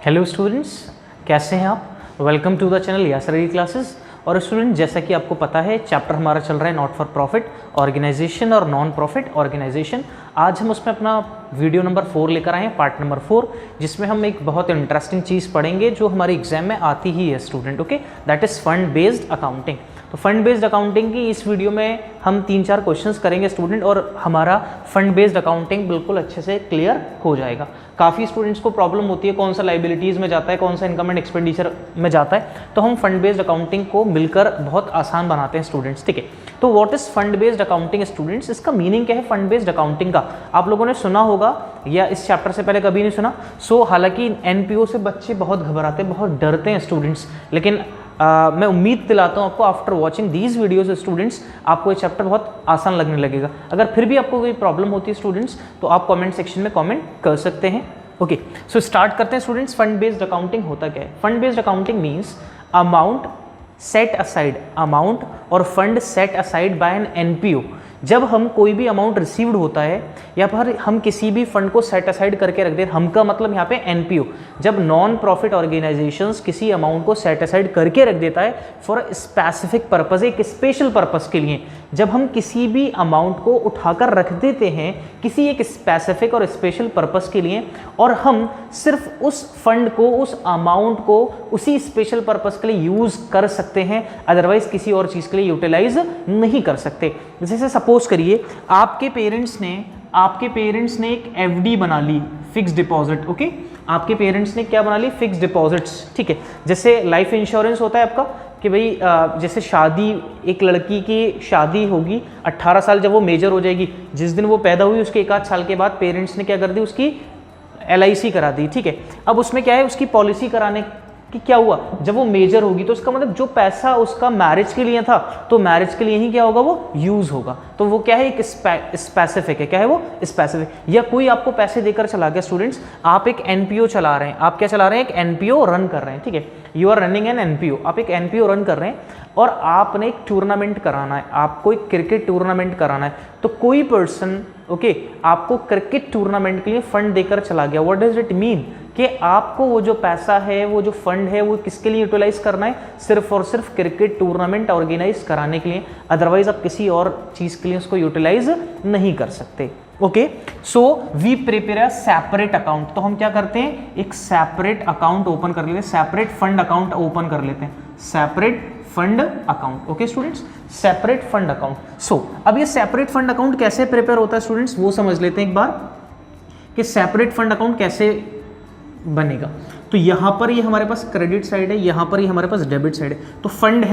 Hello students, कैसे हैं आप? Welcome to the channel Yasir classes. और स्टूडेंट, जैसा कि आपको पता है, चैप्टर हमारा चल रहा है नॉट फॉर प्रॉफिट ऑर्गेनाइजेशन और नॉन प्रॉफिट ऑर्गेनाइजेशन। आज हम उसमें अपना वीडियो नंबर 4 लेकर आए हैं, पार्ट नंबर 4, जिसमें हम एक बहुत इंटरेस्टिंग चीज़ पढ़ेंगे जो हमारे एग्जाम में आती ही है student. Okay, that is fund based accounting. तो फंड बेस्ड अकाउंटिंग की इस वीडियो में हम 3-4 क्वेश्चंस करेंगे स्टूडेंट, और हमारा फंड बेस्ड अकाउंटिंग बिल्कुल अच्छे से क्लियर हो जाएगा। काफ़ी स्टूडेंट्स को प्रॉब्लम होती है कौन सा लाइबिलिटीज़ में जाता है, कौन सा इनकम एंड एक्सपेंडिचर में जाता है, तो हम फंड बेस्ड अकाउंटिंग को मिलकर बहुत आसान बनाते हैं स्टूडेंट्स। ठीक है, तो what is fund based accounting students? इसका मीनिंग क्या है फंड बेस्ड अकाउंटिंग का? आप लोगों ने सुना होगा या इस चैप्टर से पहले कभी नहीं सुना। हालांकि एनपीओ से बच्चे बहुत घबराते हैं, बहुत डरते हैं स्टूडेंट्स, लेकिन मैं उम्मीद दिलाता हूँ आपको after watching these videos students आपको ये चैप्टर बहुत आसान लगने लगेगा। अगर फिर भी आपको कोई प्रॉब्लम होती है स्टूडेंट्स, तो आप कमेंट सेक्शन में कमेंट कर सकते हैं। ओके, सो स्टार्ट करते हैं स्टूडेंट्स। फंड बेस्ड अकाउंटिंग होता क्या है? Fund based accounting means amount set aside, amount और fund set aside by an NPO. जब हम कोई भी अमाउंट रिसीव्ड होता है या फिर हम किसी भी फंड को सेट असाइड करके रख दें, हम का मतलब यहाँ पे एनपीओ, जब नॉन प्रॉफिट ऑर्गेनाइजेशंस किसी अमाउंट को सेट असाइड करके रख देता है फॉर स्पेसिफिक पर्पज, एक स्पेशल पर्पज के लिए, जब हम किसी भी अमाउंट को उठाकर रख देते हैं किसी एक स्पेसिफिक और स्पेशल पर्पज के लिए, और हम सिर्फ उस फंड को, उस अमाउंट को उसी स्पेशल पर्पज के लिए यूज कर सकते हैं, अदरवाइज किसी और चीज के लिए यूटिलाइज नहीं कर सकते। जैसे सपोज करिए आपके पेरेंट्स ने एक एफडी बना ली, फिक्स डिपॉजिट। ओके, आपके पेरेंट्स ने क्या बना ली? Fix deposits. ठीक है, जैसे लाइफ इंश्योरेंस होता है आपका कि भाई जैसे शादी, एक लड़की की शादी होगी 18 साल, जब वो मेजर हो जाएगी, जिस दिन वो पैदा हुई उसके 1 आध साल के बाद पेरेंट्स ने क्या कर दी, उसकी LIC करा दी। ठीक है, अब उसमें क्या है, उसकी पॉलिसी कराने कि क्या हुआ, जब वो मेजर होगी तो उसका मतलब जो पैसा उसका मैरिज के लिए था, तो मैरिज के लिए ही क्या होगा, वो यूज होगा। तो वो क्या है, एक स्पेसिफिक है। क्या है वो? स्पेसिफिक। या कोई आपको पैसे देकर चला गया स्टूडेंट्स, आप एक एनपीओ चला रहे हैं, आप क्या चला रहे हैं? एक एनपीओ रन कर रहे हैं। ठीक है, you are running an NPO, आप एक एनपीओ रन कर रहे हैं और आपने एक टूर्नामेंट कराना है, आपको एक क्रिकेट टूर्नामेंट कराना है, तो कोई पर्सन आपको क्रिकेट टूर्नामेंट के लिए फंड देकर चला गया। What does it mean? कि आपको वो जो पैसा है, वो जो फंड है, वो किसके लिए यूटिलाइज करना है? सिर्फ और सिर्फ क्रिकेट टूर्नामेंट ऑर्गेनाइज कराने के लिए, अदरवाइज आप किसी और चीज के लिए उसको यूटिलाइज नहीं कर सकते। Okay, so we prepare a separate account. तो हम क्या करते हैं? एक सेपरेट अकाउंट ओपन कर लेते हैं, सेपरेट फंड अकाउंट ओपन कर लेते हैं, separate fund account. Okay students, separate fund account. So अब ये सेपरेट फंड अकाउंट कैसे प्रिपेयर होता है स्टूडेंट्स, वो समझ लेते हैं एक बार कि सेपरेट फंड अकाउंट कैसे बनेगा। तो यहां पर ये हमारे पास क्रेडिट साइड है, यहां पर ये हमारे पास डेबिट साइड है। तो फंड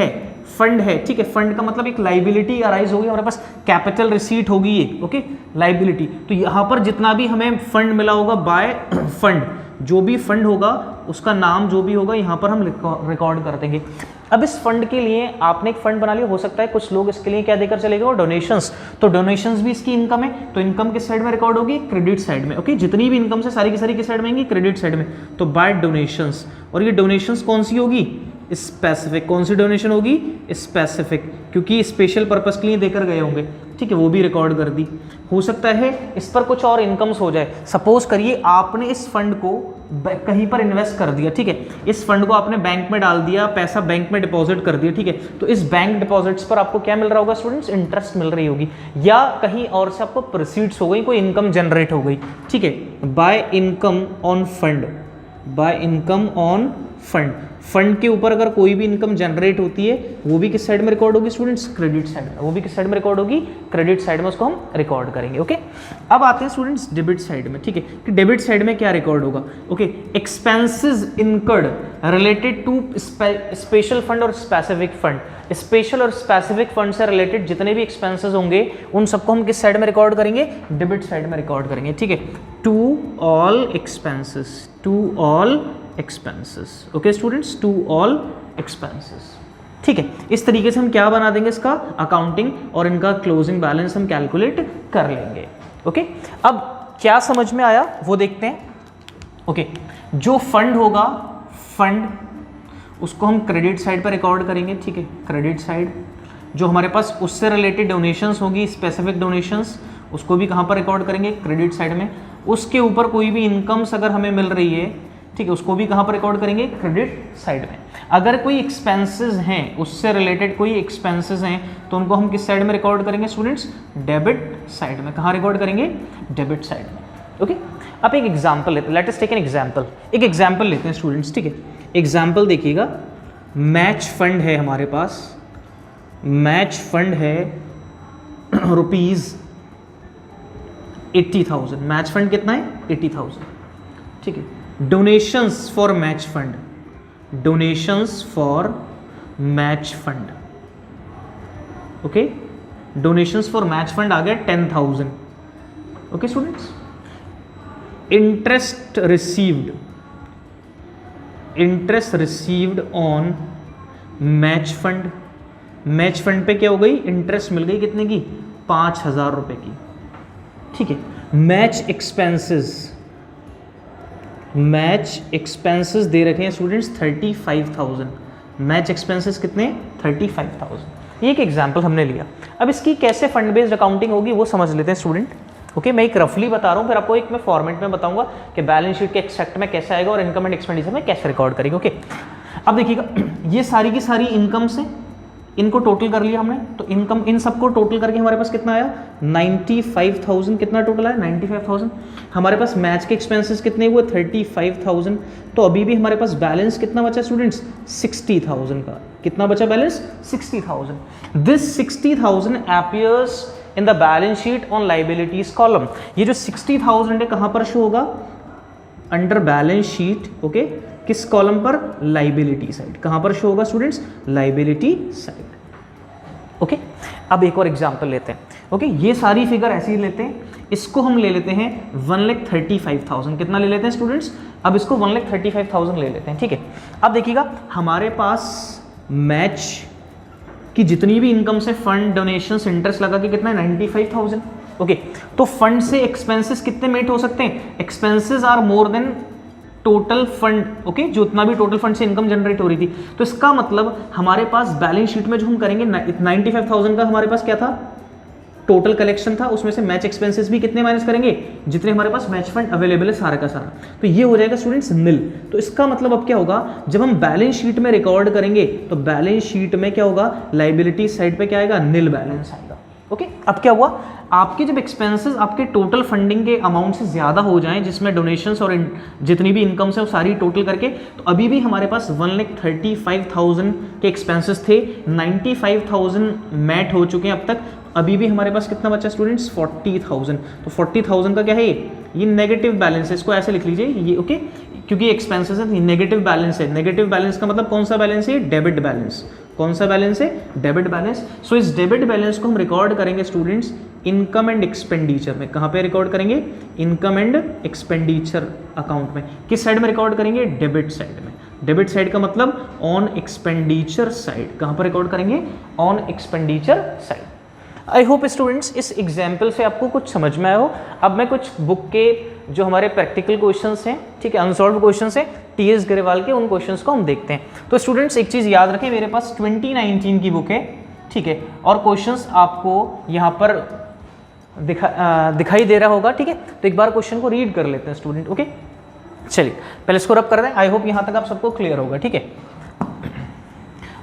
है, ठीक है, फंड का मतलब एक लाइबिलिटी अराइज होगी, हमारे पास कैपिटल रिसीट होगी ये। Okay, liability. तो यहां पर जितना भी हमें फंड मिला होगा बाय फंड, जो भी फंड होगा उसका नाम जो भी होगा यहां पर हम रिकॉर्ड कर देंगे। अब इस फंड के लिए आपने एक फंड बना लिया, हो सकता है कुछ लोग इसके लिए क्या देकर चले गए, डोनेशंस। तो डोनेशंस भी इसकी इनकम है, तो इनकम किस साइड में रिकॉर्ड होगी? क्रेडिट साइड में। ओके, जितनी भी इनकम से सारी की सारी किस साइड में आएंगी? क्रेडिट साइड में। तो बाय डोनेशंस, और ये डोनेशंस कौन सी होगी? स्पेसिफिक। कौन सी डोनेशन होगी? स्पेसिफिक, क्योंकि स्पेशल पर्पस के लिए देकर गए होंगे। ठीक है, वो भी रिकॉर्ड कर दी। हो सकता है इस पर कुछ और इनकम्स हो जाए। सपोज करिए आपने इस फंड को कहीं पर इन्वेस्ट कर दिया। ठीक है, इस फंड को आपने बैंक में डाल दिया, पैसा बैंक में डिपॉजिट कर दिया। ठीक है, तो इस बैंक डिपॉजिट्स पर आपको क्या मिल रहा होगा स्टूडेंट्स? इंटरेस्ट मिल रही होगी, या कहीं और से आपको प्रोसीड्स हो गई, कोई इनकम जनरेट हो गई। ठीक है, by income on fund, by income on fund. Fund के ऊपर अगर कोई भी इनकम जनरेट होती है, वो भी किस साइड में रिकॉर्ड होगी स्टूडेंट्स? क्रेडिट साइड में। वो भी किस साइड में रिकॉर्ड होगी? क्रेडिट साइड में, उसको हम रिकॉर्ड करेंगे। ओके, अब आते हैं स्टूडेंट्स डेबिट साइड में। ठीक है, कि डेबिट साइड में क्या रिकॉर्ड होगा? Okay, expenses incurred related to special fund और स्पेसिफिक फंड। स्पेशल और स्पेसिफिक फंड से रिलेटेड जितने भी एक्सपेंसेस होंगे उन सबको हम किस साइड में रिकॉर्ड करेंगे? डेबिट साइड में रिकॉर्ड करेंगे। ठीक है, to all expenses, to all expenses. Okay students, to all expenses. ठीक है, इस तरीके से हम क्या बना देंगे इसका अकाउंटिंग, और इनका क्लोजिंग बैलेंस हम कैलकुलेट कर लेंगे। ओके, अब क्या समझ में आया वो देखते हैं। ओके, जो फंड होगा, फंड उसको हम क्रेडिट साइड पर रिकॉर्ड करेंगे। ठीक है, क्रेडिट साइड। जो हमारे पास उससे रिलेटेड डोनेशंस होगी, स्पेसिफिक डोनेशंस, उसको भी कहाँ पर रिकॉर्ड करेंगे? क्रेडिट साइड में। उसके ऊपर कोई भी इनकम्स अगर हमें मिल रही है ठीक है, उसको भी कहाँ पर रिकॉर्ड करेंगे, क्रेडिट साइड में। अगर कोई एक्सपेंसेस हैं, उससे रिलेटेड कोई एक्सपेंसेस हैं, तो उनको हम किस साइड में रिकॉर्ड करेंगे स्टूडेंट्स, डेबिट साइड में। कहाँ रिकॉर्ड करेंगे, डेबिट साइड में। ओके, अब एक एग्जाम्पल लेते हैं, let us take an example. एक एग्जाम्पल लेते हैं स्टूडेंट्स, ठीक है। एग्जाम्पल देखिएगा, मैच फंड है हमारे पास, मैच फंड है रुपीज़ 80,000। मैच फंड कितना है, 80,000, ठीक है। Donations for match fund, donations for match fund, okay, donations for match fund आ गया 10,000। Okay students, interest received, interest received on match fund, match fund पे क्या हो गई, इंटरेस्ट मिल गई कितने की, 5,000 रुपए की, ठीक है। मैच एक्सपेंसेस, मैच एक्सपेंसेस दे रखे हैं स्टूडेंट्स 35,000। मैच एक्सपेंसेस कितने, 35,000। ये एक एग्जांपल हमने लिया। अब इसकी कैसे फंड बेस्ड अकाउंटिंग होगी वो समझ लेते हैं स्टूडेंट। ओके, मैं एक रफली बता रहा हूँ, फिर आपको एक मैं फॉर्मेट में बताऊंगा कि बैलेंस शीट के एक्सेप्ट में कैसे आएगा और इनकम एंड एक्सपेंडिचर में कैसे रिकॉर्ड करेंगे। ओके, अब देखिएगा, ये सारी की सारी इनकम से इनको टोटल कर लिया हमने, तो इनकम इन सबको टोटल करके हमारे पास कितना आया, 95,000। कितना टोटल आया, 95,000। हमारे पास मैच के एक्सपेंसेस कितने हुए, 35,000। तो अभी भी हमारे पास बैलेंस कितना बचा स्टूडेंट्स, 60,000 का। कितना बचा balance, 60,000। This 60,000 appears in the balance sheet on liabilities column. ये जो 60,000 है कहाँ पर शो होगा, अंडर बैलेंस शीट। ओके, किस कॉलम पर, लाइबिलिटी साइड। कहां पर शो होगा स्टूडेंट्स, लाइबिलिटी साइड। ओके, अब एक और एग्जांपल लेते हैं। ओके, ये सारी फिगर ऐसे ही लेते हैं, इसको हम ले लेते हैं 1,35,000। कितना ले लेते हैं स्टूडेंट्स, अब इसको 1,35,000 ले लेते हैं, ठीक है। अब देखिएगा, हमारे पास मैच की जितनी भी इनकम से फंड, डोनेशंस, इंटरेस्ट लगा के कितना है, 95,000। ओके, तो फंड से एक्सपेंसेस कितने मेट हो सकते हैं, expenses are more than total fund. Okay, जो उतना भी टोटल फंड से इनकम जनरेट हो रही थी, तो इसका मतलब हमारे पास बैलेंस शीट में जो हम करेंगे 95,000 का हमारे पास क्या था, टोटल कलेक्शन था, उसमें से मैच एक्सपेंसेस भी कितने माइनस करेंगे, जितने हमारे पास मैच फंड अवेलेबल है सारा का सारा, तो ये हो जाएगा स्टूडेंट्स निल। तो इसका मतलब अब क्या होगा, जब हम बैलेंस शीट में रिकॉर्ड करेंगे तो बैलेंस शीट में क्या होगा, लाइबिलिटी साइड पे क्या आएगा, निल बैलेंस आएगा। ओके, अब क्या हुआ, आपके जब एक्सपेंसेस आपके टोटल फंडिंग के अमाउंट से ज़्यादा हो जाएं, जिसमें डोनेशंस और जितनी भी इनकम्स है वो सारी टोटल करके, तो अभी भी हमारे पास 1,35,000 के एक्सपेंसेस थे, 95,000 मैट हो चुके हैं अब तक। अभी भी हमारे पास कितना बचा स्टूडेंट्स, 40,000। तो 40,000 का क्या है, ये नेगेटिव बैलेंस है, इसको ऐसे लिख लीजिए ये। ओके, क्योंकि एक्सपेंसेस है, नेगेटिव बैलेंस है। नेगेटिव बैलेंस का मतलब कौन सा बैलेंस है, डेबिट बैलेंस। कौन सा बैलेंस है, डेबिट बैलेंस। सो इस डेबिट बैलेंस को हम रिकॉर्ड करेंगे स्टूडेंट्स इनकम एंड एक्सपेंडिचर में। कहाँ पे रिकॉर्ड करेंगे, इनकम एंड एक्सपेंडिचर अकाउंट में। किस साइड में रिकॉर्ड करेंगे, डेबिट साइड में। डेबिट साइड का मतलब ऑन एक्सपेंडिचर साइड। कहाँ पर रिकॉर्ड करेंगे, on expenditure side. I hope students इस एग्जाम्पल से आपको कुछ समझ में आया हो। अब मैं कुछ बुक के जो हमारे प्रैक्टिकल क्वेश्चंस हैं, ठीक है, अनसॉल्व क्वेश्चंस हैं टीएस ग्रेवाल के, उन क्वेश्चंस को हम देखते हैं। तो स्टूडेंट्स एक चीज़ याद रखें, मेरे पास 2019 की बुक है, ठीक है, और क्वेश्चंस आपको यहाँ पर दिखाई दे रहा होगा, ठीक है। तो एक बार क्वेश्चन को रीड कर लेते हैं स्टूडेंट। ओके, चलिए पहले इसको रब कर दें। आई होप यहाँ तक आप सबको क्लियर होगा, ठीक है।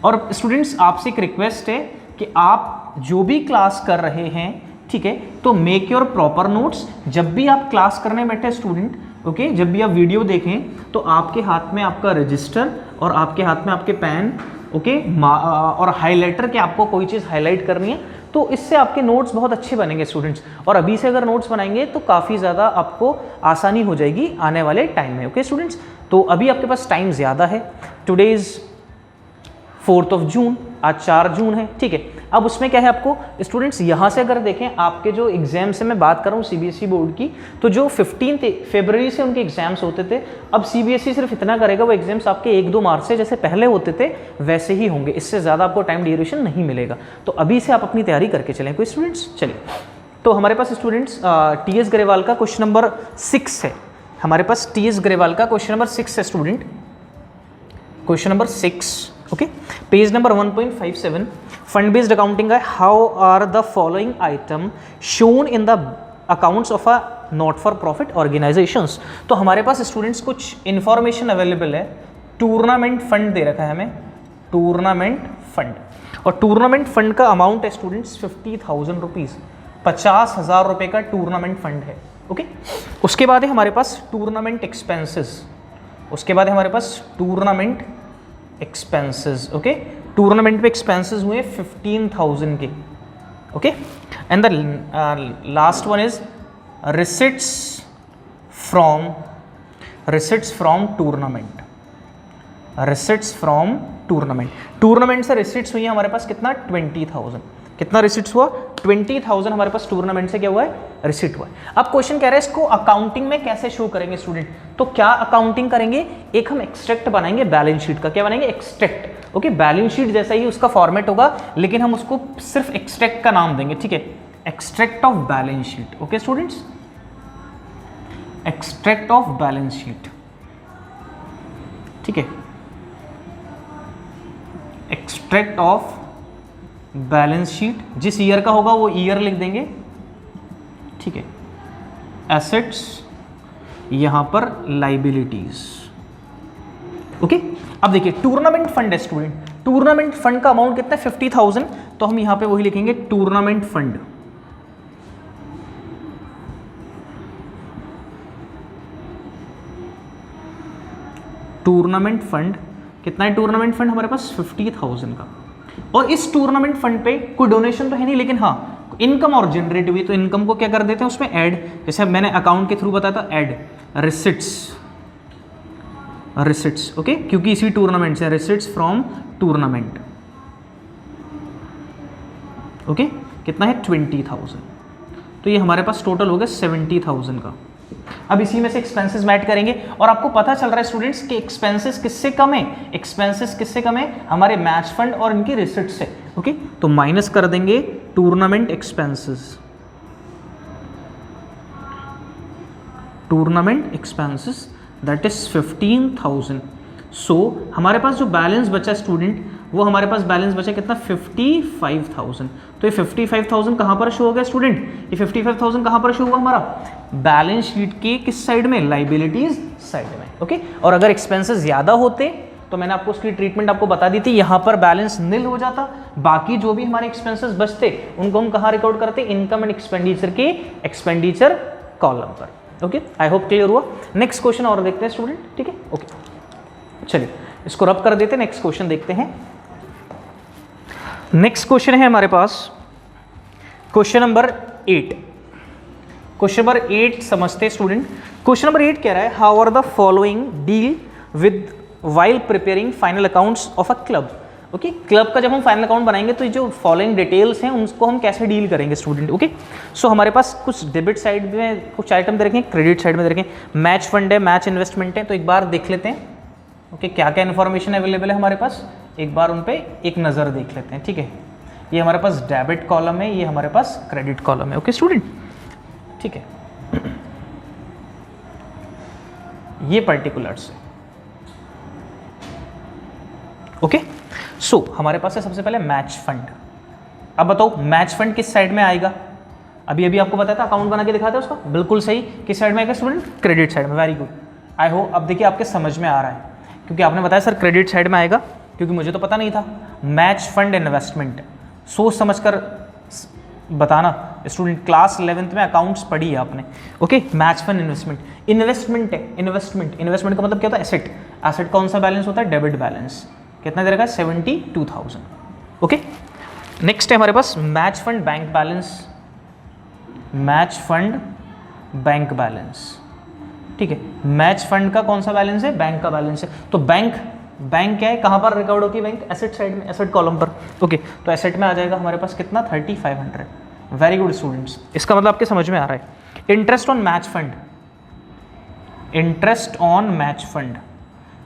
और स्टूडेंट्स आपसे एक रिक्वेस्ट है कि आप जो भी क्लास कर रहे हैं, ठीक है, तो मेक योर प्रॉपर नोट्स। जब भी आप क्लास करने बैठे स्टूडेंट, ओके, जब भी आप वीडियो देखें तो आपके हाथ में आपका रजिस्टर और आपके हाथ में आपके पेन, ओके, और हाइलाइटर के आपको कोई चीज़ हाईलाइट करनी है, तो इससे आपके नोट्स बहुत अच्छे बनेंगे स्टूडेंट्स। और अभी से अगर नोट्स बनाएंगे तो काफ़ी ज़्यादा आपको आसानी हो जाएगी आने वाले टाइम में। ओके स्टूडेंट्स, तो अभी आपके पास टाइम ज़्यादा है। टुडे इज़ 4 जून, आज 4 जून है, ठीक है। अब उसमें क्या है आपको स्टूडेंट्स, यहाँ से अगर देखें आपके जो एग्जाम से मैं बात कर रहा हूँ सीबीएसई बोर्ड की, तो जो 15 फरवरी से उनके एग्जाम्स होते थे, अब सीबीएसई सिर्फ इतना करेगा, वो एग्जाम्स आपके 1-2 मार्च से जैसे पहले होते थे वैसे ही होंगे, इससे ज़्यादा आपको टाइम ड्यूरेशन नहीं मिलेगा। तो अभी से आप अपनी तैयारी करके चलें कोई स्टूडेंट्स। चलिए, तो हमारे पास स्टूडेंट्स टीएस ग्रेवाल का क्वेश्चन नंबर 6 है। हमारे पास टीएस ग्रेवाल का क्वेश्चन नंबर 6 है student, question number 6। Okay, page number 1.57, fund based accounting है। How are the following item shown in the accounts of a not for profit organisations. तो हमारे पास students कुछ इन्फॉर्मेशन अवेलेबल है। टूर्नामेंट फंड दे रखा है हमें, टूर्नामेंट फंड, और टूर्नामेंट फंड का अमाउंट है स्टूडेंट्स 50,000 रुपीज़, 50,000 रुपये का टूर्नामेंट फंड है। ओके, उसके बाद है हमारे पास टूर्नामेंट एक्सपेंसेस, उसके बाद है हमारे पास टूर्नामेंट एक्सपेंसेस। ओके, टूर्नामेंट पे एक्सपेंसेस हुए 15,000 के। Okay, and the last one is receipts from tournament, receipts from tournament. Tournament से रिसिट्स हुई है हमारे पास कितना, 20,000। कितना रिसिट्स हुआ, 20,000 हमारे पास टूर्नामेंट से क्या हुआ है, रिसिट हुआ है। अब क्वेश्चन कह रहा है इसको अकाउंटिंग में कैसे शो करेंगे स्टूडेंट। तो क्या अकाउंटिंग करेंगे, एक हम एक्सट्रैक्ट बनाएंगे बैलेंस शीट का। क्या बनाएंगे, एक्सट्रैक्ट। ओके, बैलेंस शीट जैसा ही उसका फॉर्मेट होगा, लेकिन हम उसको सिर्फ एक्सट्रैक्ट का नाम देंगे। ठीक है, extract of balance sheet. Okay students, extract of balance sheet. ठीक है, एक्सट्रैक्ट ऑफ बैलेंस शीट, जिस ईयर का होगा वो ईयर लिख देंगे। ठीक है, एसेट्स, यहां पर लाइबिलिटीज। ओके, अब देखिए टूर्नामेंट फंड है स्टूडेंट, टूर्नामेंट फंड का अमाउंट कितना है, 50,000। तो हम यहां पे वही लिखेंगे टूर्नामेंट फंड। टूर्नामेंट फंड कितना है, टूर्नामेंट फंड हमारे पास 50,000 का। और इस टूर्नामेंट फंड पे कोई डोनेशन तो है नहीं, लेकिन हाँ इनकम और जनरेट हुई, तो इनकम को क्या कर देते हैं उसमें ऐड, जैसे मैंने अकाउंट के थ्रू बताया था, ऐड रिसिट्स, रिसिट्स। ओके, क्योंकि इसी टूर्नामेंट से, रिसिट्स फ्रॉम टूर्नामेंट। ओके, कितना है 20,000। तो ये हमारे पास टोटल हो गया 70,000 का। अब इसी में से एक्सपेंसेस मैट करेंगे, और आपको पता चल रहा है स्टूडेंट्स कि एक्सपेंसेस किससे कम है, एक्सपेंसेस किससे कम है, हमारे मैच फंड और इनकी रिसिट से। ओके, तो माइनस कर देंगे tournament expenses, tournament expenses that is 15,000। सो हमारे पास जो बैलेंस बचा स्टूडेंट, वो हमारे पास बैलेंस बचा कितना, 55,000। तो ये 55,000 कहाँ पर शो हो गया स्टूडेंट, ये 55,000 कहाँ पर शो हुआ हमारा, बैलेंस शीट के किस साइड में, लाइबिलिटीज साइड में। ओके, और अगर एक्सपेंसेस ज़्यादा होते तो मैंने आपको उसकी ट्रीटमेंट आपको बता दी थी, यहाँ पर बैलेंस नील हो जाता, बाकी जो भी हमारे एक्सपेंसेस बचते उनको हम कहाँ रिकॉर्ड करते, इनकम एंड एक्सपेंडिचर के एक्सपेंडिचर कॉलम पर। ओके, आई होप क्लियर हुआ। नेक्स्ट क्वेश्चन और देखते हैं स्टूडेंट। ठीक है, ओके, चलिए इसको रब कर देते हैं, नेक्स्ट क्वेश्चन देखते हैं। नेक्स्ट क्वेश्चन है हमारे पास क्वेश्चन नंबर 8। क्वेश्चन नंबर 8 समझते स्टूडेंट। क्वेश्चन नंबर 8 कह रहा है, how are the following deal with while preparing final accounts of a club. Okay, club का जब हम फाइनल अकाउंट बनाएंगे तो जो फॉलोइंग डिटेल्स हैं उनको हम कैसे डील करेंगे स्टूडेंट। ओके, सो हमारे पास कुछ डेबिट साइड में कुछ आइटम दे रखे हैं, क्रेडिट साइड में दे रखे हैं, मैच फंड है, मैच इन्वेस्टमेंट है। तो एक बार देख लेते हैं ओके क्या क्या इन्फॉर्मेशन अवेलेबल है हमारे पास, एक बार उन पर एक नज़र देख लेते हैं। ठीक है, ये हमारे पास डेबिट कॉलम है, ये हमारे पास क्रेडिट कॉलम है। ओके स्टूडेंट, ठीक है, ये पर्टिकुलर्स है। ओके, सो हमारे पास है सबसे पहले मैच फंड। अब बताओ मैच फंड किस साइड में आएगा, अभी अभी आपको बताया था अकाउंट बना के दिखाते हैं उसका, बिल्कुल सही। किस साइड में आएगा स्टूडेंट, क्रेडिट साइड में। वेरी गुड, आई होप अब देखिए आपके समझ में आ रहा है, क्योंकि आपने बताया सर क्रेडिट साइड में आएगा, क्योंकि मुझे तो पता नहीं था। मैच फंड इन्वेस्टमेंट, सोच समझ कर बताना स्टूडेंट, क्लास 11th में अकाउंट्स पढ़ी है आपने। Okay, match fund investment, investment है, इन्वेस्टमेंट, इन्वेस्टमेंट का मतलब क्या होता है, एसेट। एसेट कौन सा बैलेंस होता है, डेबिट बैलेंस। कितना दे रखा है, 72,000। ओके, नेक्स्ट है हमारे पास match fund bank balance, match fund bank balance. ठीक है, मैच फंड का कौन सा बैलेंस है, बैंक का बैलेंस है। तो बैंक क्या है, कहाँ पर रिकॉर्ड होगी बैंक, एसेट साइड में, एसेट कॉलम पर। ओके, तो एसेट में आ जाएगा हमारे पास कितना, 3500। वेरी गुड स्टूडेंट्स, इसका मतलब आपके समझ में आ रहा है। Interest on match fund, interest on match fund,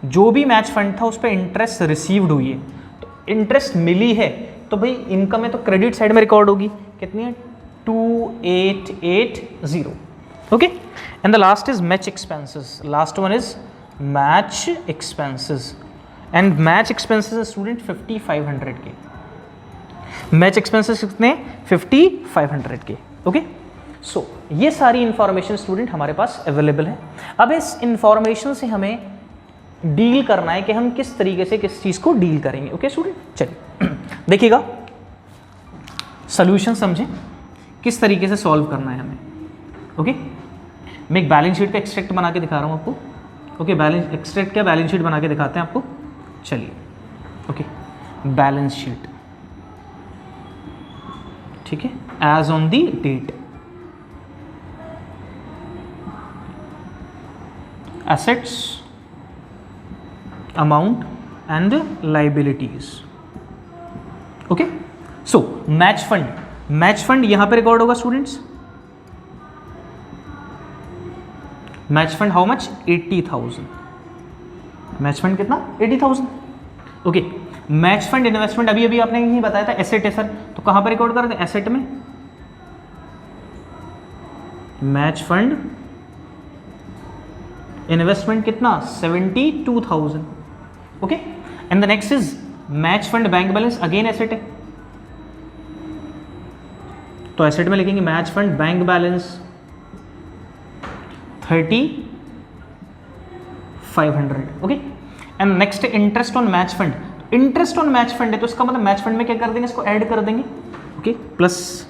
जो भी मैच फंड था उस पर इंटरेस्ट रिसीव्ड हुई है, तो इंटरेस्ट मिली है, तो भाई इनकम है तो क्रेडिट साइड में रिकॉर्ड होगी। कितनी है, 2880। Okay, and the last is match expenses, last one is match expenses, and match expenses student 5500 के। मैच एक्सपेंसेस कितने, 5500 के। ओके, सो ये सारी इंफॉर्मेशन स्टूडेंट हमारे पास अवेलेबल है। अब इस इंफॉर्मेशन से हमें डील करना है कि हम किस तरीके से किस चीज़ को डील करेंगे। ओके स्टूडेंट, चलिए देखिएगा, सॉल्यूशन समझें किस तरीके से सॉल्व करना है हमें। ओके, मैं एक बैलेंस शीट का एक्सट्रैक्ट बना के दिखा रहा हूँ आपको। ओके, बैलेंस एक्सट्रैक्ट क्या, बैलेंस शीट बना के दिखाते हैं आपको। चलिए, ओके, बैलेंस शीट, ठीक है, as on the date, assets, amount and liabilities. Okay, so match fund, match fund यहां पे रिकॉर्ड होगा students. Match fund how much, 80,000। Match fund कितना, 80,000। ओके, मैच फंड इन्वेस्टमेंट अभी अभी आपने यही बताया था, एसेट है सर, तो कहां पर रिकॉर्ड कर दें, एसेट में। मैच फंड इन्वेस्टमेंट कितना, 72,000। Okay, and the next is match fund bank balance, again asset है, तो एसेट में लिखेंगे match fund bank balance 30,500। Okay, and next interest on match fund, interest on match fund है तो इसका मतलब मैच फंड में क्या कर देंगे, इसको ऐड कर देंगे। Okay, plus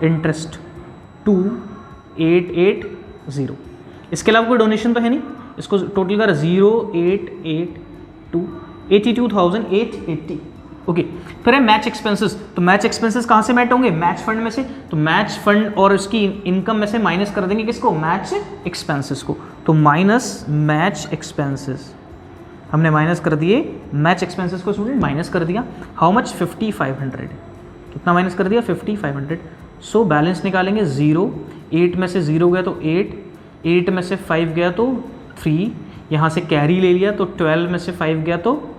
interest 2880। इसके अलावा कोई डोनेशन तो है नहीं, इसको टोटल कर 0882 82,880। ओके, फिर है मैच एक्सपेंसेस, तो मैच एक्सपेंसेस कहाँ से मैच होंगे, मैच फंड में से, तो मैच फंड और उसकी इनकम में से माइनस कर देंगे किसको, मैच एक्सपेंसेस को, तो माइनस मैच एक्सपेंसेस, हमने माइनस कर दिए मैच एक्सपेंसेस को स्टूडेंट, माइनस कर दिया हाउ मच, 5500। कितना माइनस कर दिया, 5500। सो बैलेंस निकालेंगे 0, 8 में से 0 गया तो 8, 8 में से 5 गया तो 3, यहाँ से कैरी ले लिया तो 12 में से 5 गया तो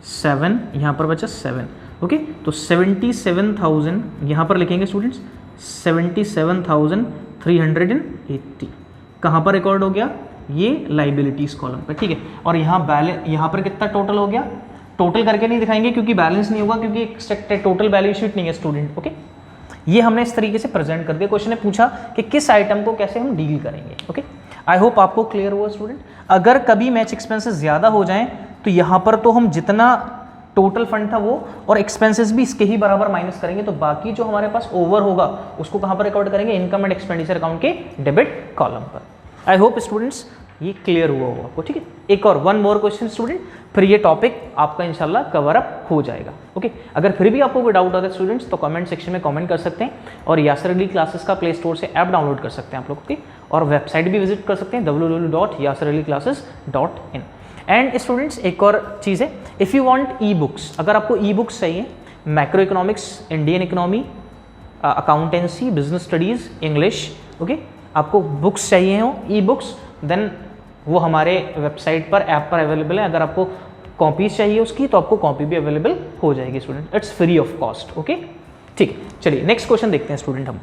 7, यहाँ पर बचा 7। ओके, तो 77,000 यहाँ पर लिखेंगे स्टूडेंट्स, 77,380 कहाँ पर रिकॉर्ड हो गया, ये लाइबिलिटीज कॉलम पर, ठीक है। और यहाँ बैलेंस, यहाँ पर कितना टोटल हो गया, टोटल करके नहीं दिखाएंगे क्योंकि बैलेंस नहीं होगा, क्योंकि एक्सट्रैक्ट टोटल बैलेंस शीट नहीं है स्टूडेंट। ओके, ये हमने इस तरीके से प्रेजेंट कर दिया। क्वेश्चन ने पूछा कि किस आइटम को कैसे हम डील करेंगे। ओके, आई होप आपको क्लियर हुआ स्टूडेंट। अगर कभी मैच एक्सपेंसेस ज़्यादा हो जाएं तो यहाँ पर तो हम जितना टोटल फंड था वो और एक्सपेंसेस भी इसके ही बराबर माइनस करेंगे, तो बाकी जो हमारे पास ओवर होगा उसको कहाँ पर रिकॉर्ड करेंगे, इनकम एंड एक्सपेंडिचर अकाउंट के डेबिट कॉलम पर। आई होप स्टूडेंट्स ये क्लियर हुआ होगा आपको, ठीक है। एक और वन मोर क्वेश्चन स्टूडेंट, फिर ये टॉपिक आपका इंशाल्लाह कवर अप हो जाएगा। ओके, अगर फिर भी आपको कोई डाउट आता है स्टूडेंट्स तो कमेंट सेक्शन में कमेंट कर सकते हैं, और यासर अली क्लासेस का प्ले स्टोर से ऐप डाउनलोड कर सकते हैं आप लोग, ओके, और वेबसाइट भी विजिट कर सकते हैं www.yasraliClasses.in। एंड स्टूडेंट्स एक और चीज़ है, if you want e books, अगर आपको ई बुक्स चाहिए, macro economics, Indian economy, accountancy, business studies, English, okay, आपको बुक्स चाहिए हो ई बुक्स, देन वो हमारे वेबसाइट पर, ऐप पर अवेलेबल है। अगर आपको कॉपीज चाहिए उसकी तो आपको कॉपी भी अवेलेबल हो जाएगी student, it's free of cost. Okay, ठीक है, चलिए नेक्स्ट क्वेश्चन देखते हैं स्टूडेंट हम।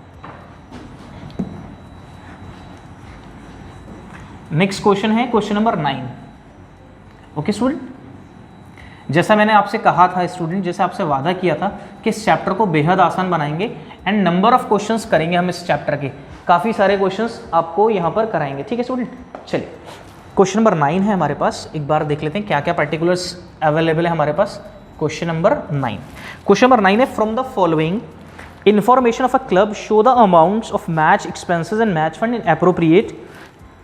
नेक्स्ट क्वेश्चन है क्वेश्चन नंबर 9। ओके स्टूडेंट, जैसा मैंने आपसे कहा था स्टूडेंट, जैसे आपसे वादा किया था कि इस चैप्टर को बेहद आसान बनाएंगे एंड नंबर ऑफ क्वेश्चंस करेंगे हम इस चैप्टर के, काफ़ी सारे क्वेश्चंस आपको यहाँ पर कराएंगे, ठीक है स्टूडेंट। चलिए क्वेश्चन नंबर 9 है हमारे पास, एक बार देख लेते हैं क्या क्या पर्टिकुलर्स अवेलेबल है हमारे पास। क्वेश्चन नंबर 9, क्वेश्चन नंबर 9 है, from the following information of a club show the amounts of match expenses and match fund in appropriate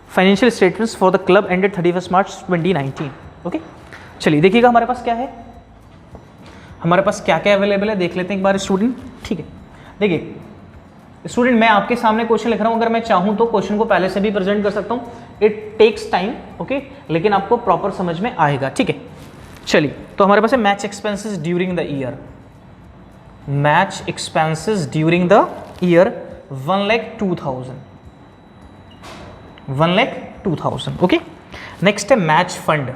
financial statements for the club ended 31 March 2019। Okay, चलिए देखिएगा हमारे पास क्या है, हमारे पास क्या क्या अवेलेबल है देख लेते हैं एक बार स्टूडेंट, ठीक है। देखिए स्टूडेंट, मैं आपके सामने क्वेश्चन लिख रहा हूँ, अगर मैं चाहूँ तो क्वेश्चन को पहले से भी प्रेजेंट कर सकता हूँ, इट टेक्स टाइम, ओके, लेकिन आपको प्रॉपर समझ में आएगा, ठीक है। चलिए, तो हमारे पास है match expenses during the year, match expenses during the year 1,02,000, 1,02,000, okay. Next है मैच फंड,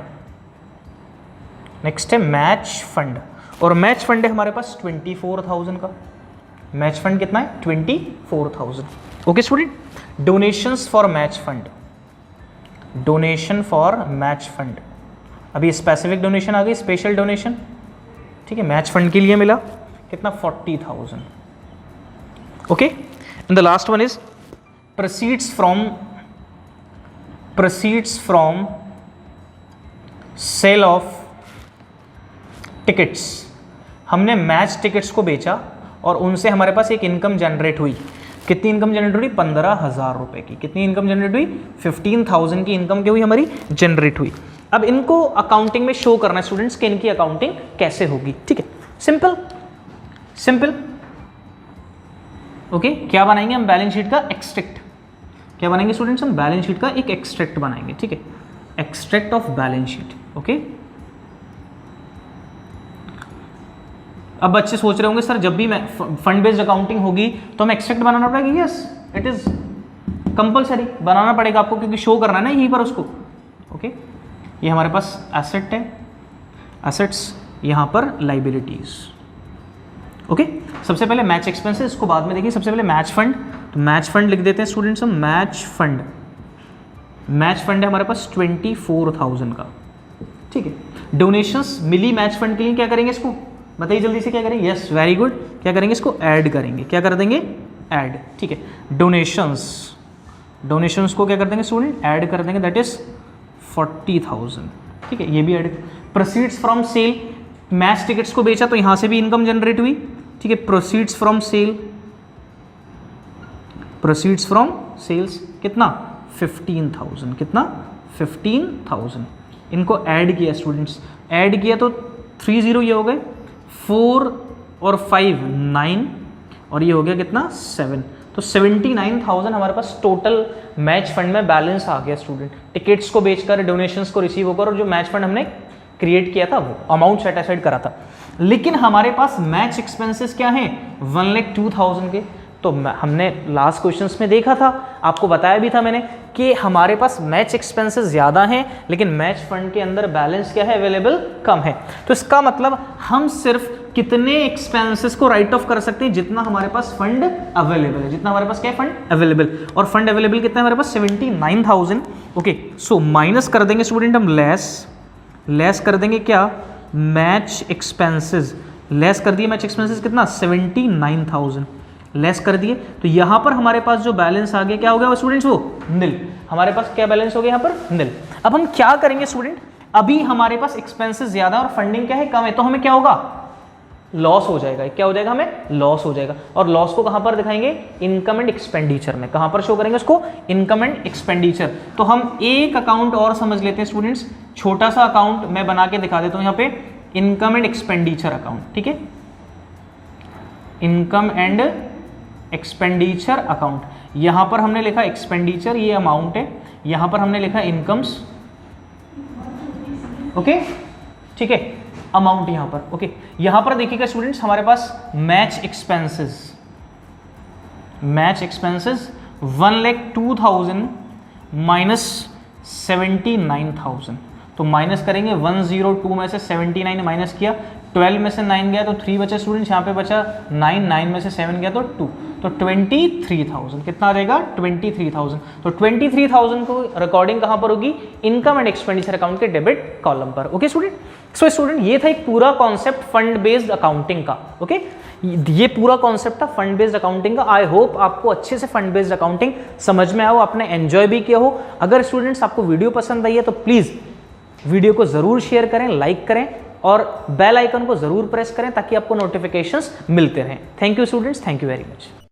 नेक्स्ट है मैच फंड, और मैच फंड है हमारे पास 24,000 का, मैच फंड कितना है 24,000, okay student. Donations for match fund, donation for match fund, अभी specific donation आ गई, स्पेशल डोनेशन, ठीक है, मैच फंड के लिए मिला कितना 40,000, okay, and the last one is proceeds from sale of tickets. हमने मैच टिकट्स को बेचा और उनसे हमारे पास एक इनकम जनरेट हुई। कितनी इनकम जनरेट हुई? 15,000 रुपए की। कितनी इनकम जनरेट हुई? 15,000 की इनकम क्या हुई हमारी? जनरेट हुई। अब इनको अकाउंटिंग में शो करना है स्टूडेंट्स कि इनकी अकाउंटिंग कैसे होगी। ठीक है, सिंपल सिंपल। ओके, क्या बनाएंगे हम? बैलेंस शीट का एक्सट्रैक्ट। क्या बनाएंगे स्टूडेंट्स? हम बैलेंस शीट का एक एक्सट्रैक्ट बनाएंगे। ठीक है, extract of balance sheet. Okay, अब बच्चे सोच रहे होंगे सर जब भी मैं फंड बेस्ड अकाउंटिंग होगी तो हमें एक्सट्रैक्ट बनाना पड़ेगा। यस, इट इज कंपलसरी, बनाना पड़ेगा आपको क्योंकि शो करना है ना यहीं पर उसको। ओके, ये हमारे पास एसेट है, एसेट्स, यहां पर लाइबिलिटीज। ओके, सबसे पहले मैच एक्सपेंसेस, इसको बाद में देखिए। सबसे पहले मैच फंड, तो मैच फंड लिख देते हैं स्टूडेंट्स हम। मैच फंड, मैच फंड है हमारे पास 24,000 का। ठीक है, डोनेशंस मिली मैच फंड के लिए, क्या करेंगे इसको बताइए जल्दी से, क्या करेंगे? यस, वेरी गुड, क्या करेंगे? इसको ऐड करेंगे। क्या कर देंगे? ऐड। ठीक है, डोनेशंस, डोनेशंस को क्या कर देंगे स्टूडेंट? ऐड कर देंगे, दैट इज 40,000। ठीक है, ये भी add. Proceeds from sale, match tickets को बेचा तो यहां से भी इनकम जनरेट हुई। ठीक है, proceeds from sale, proceeds from sales कितना? 15,000। कितना? 15,000। इनको ऐड किया स्टूडेंट्स, ऐड किया तो 30 ये हो गए, 4 और 5 9, और ये हो गया कितना? 7। तो 79,000 हमारे पास टोटल मैच फंड में बैलेंस आ गया स्टूडेंट। टिकट्स को बेचकर, डोनेशंस को रिसीव होकर, और जो मैच फंड हमने क्रिएट किया था वो अमाउंट सेट असाइड करा था। लेकिन हमारे पास मैच एक्सपेंसेस क्या हैं? 1,02,000 के। तो हमने लास्ट क्वेश्चंस में देखा था, आपको बताया भी था मैंने कि हमारे पास मैच एक्सपेंसेस ज़्यादा हैं लेकिन मैच फंड के अंदर बैलेंस क्या है? अवेलेबल कम है। तो इसका मतलब हम सिर्फ कितने एक्सपेंसेस को राइट ऑफ कर सकते हैं? जितना हमारे पास फंड अवेलेबल है। जितना हमारे पास क्या है? Fund available. और फंड अवेलेबल कितना है हमारे पास? 79,000। ओके, सो माइनस कर देंगे स्टूडेंट हम, लेस कर देंगे क्या? Match expenses. लेस कर दिए मैच एक्सपेंसेस कितना? 79,000 लेस कर दिए। तो यहां पर हमारे पास जो बैलेंस आ गया क्या हो गया स्टूडेंट्स? वो निल। हमारे पास क्या बैलेंस हो गया यहाँ पर? निल। अब हम क्या करेंगे स्टूडेंट? अभी हमारे पास एक्सपेंसेस ज्यादा और फंडिंग क्या है? कम है, तो हमें क्या होगा? लॉस हो जाएगा। क्या हो जाएगा? हमें लॉस हो जाएगा। और लॉस को कहां पर दिखाएंगे? इनकम एंड एक्सपेंडिचर में। कहां पर शो करेंगे उसको? Income and expenditure. तो हम एक अकाउंट और समझ लेते हैं स्टूडेंट्स, छोटा सा अकाउंट मैं बना के दिखा देता हूं यहाँ पे, इनकम एंड एक्सपेंडिचर अकाउंट। ठीक है, इनकम एंड एक्सपेंडिचर अकाउंट। यहां पर हमने लिखा एक्सपेंडिचर, ये अमाउंट है, यहां पर हमने लिखा इनकम्स। ओके, ठीक है, अमाउंट यहां पर। ओके, यहां पर देखिएगा स्टूडेंट्स हमारे पास मैच एक्सपेंसेस 1,02,000 माइनस 79,000। तो माइनस करेंगे 102 में से 79 माइनस किया, 12 में से 9 गया तो 3 बचा स्टूडेंट्स, यहाँ पे बचा 9 में से 7 गया तो 2, तो 23,000। कितना आ जाएगा? 23,000। तो 23,000 को रिकॉर्डिंग कहाँ पर होगी? इनकम एंड एक्सपेंडिचर अकाउंट के डेबिट कॉलम पर। ओके स्टूडेंट, सो स्टूडेंट ये था एक पूरा कॉन्सेप्ट फंड बेस्ड अकाउंटिंग का। ओके, ये पूरा कॉन्सेप्ट था फंड बेस्ड अकाउंटिंग का। आई होप आपको अच्छे से फंड बेस्ड अकाउंटिंग समझ में आया हो, आपने एंजॉय भी किया हो। अगर स्टूडेंट्स आपको वीडियो पसंद आई है तो प्लीज़ वीडियो को ज़रूर शेयर करें, लाइक करें और बेल आइकन को ज़रूर प्रेस करें ताकि आपको नोटिफिकेशंस मिलते रहें। Thank you students, thank you very much.